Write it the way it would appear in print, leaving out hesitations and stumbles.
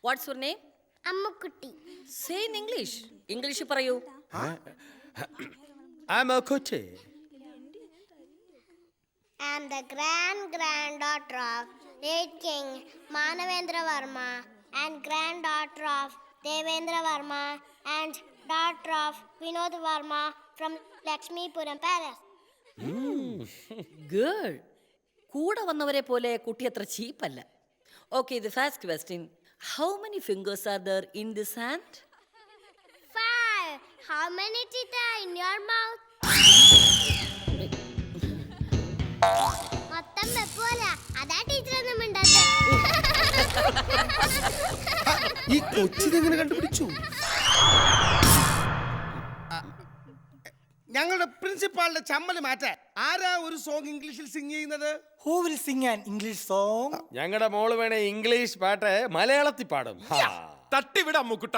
What's your name? Ammukutty. Say in English. English പറയൂ. I'm a kutti. I am the granddaughter of late King Manavendra Varma and granddaughter of Devendra Varma and daughter of Vinod Varma from Lakshmipuram Palace. Girl. കൂടെ വന്നവരെ പോലെ കുട്ടി അത്ര ചീപ്പല്ല. Okay, the first question. How many fingers are there in this hand? 5. How many teeth are in your mouth? മൊത്തം വെപ്പോല. അതാ teacher ഒന്നും മിണ്ടാത്ത. ഈ കൊച്ചിതെങ്ങനെ കണ്ടുപിടിച്ചു? ഞങ്ങളുടെ പ്രിൻസിപ്പാളിന്റെ ചമ്മല് മാറ്റാൻ ആരാ ഒരു സോങ് ഇംഗ്ലീഷിൽ സിംഗ് ചെയ്യുന്നത്? Who will sing an English song? ഞങ്ങളുടെ മോള് വേണേ ഇംഗ്ലീഷ് പാട്ട് മലയാളത്തിൽ പാടും. തട്ടിവിടാം മുക്കുട്ട.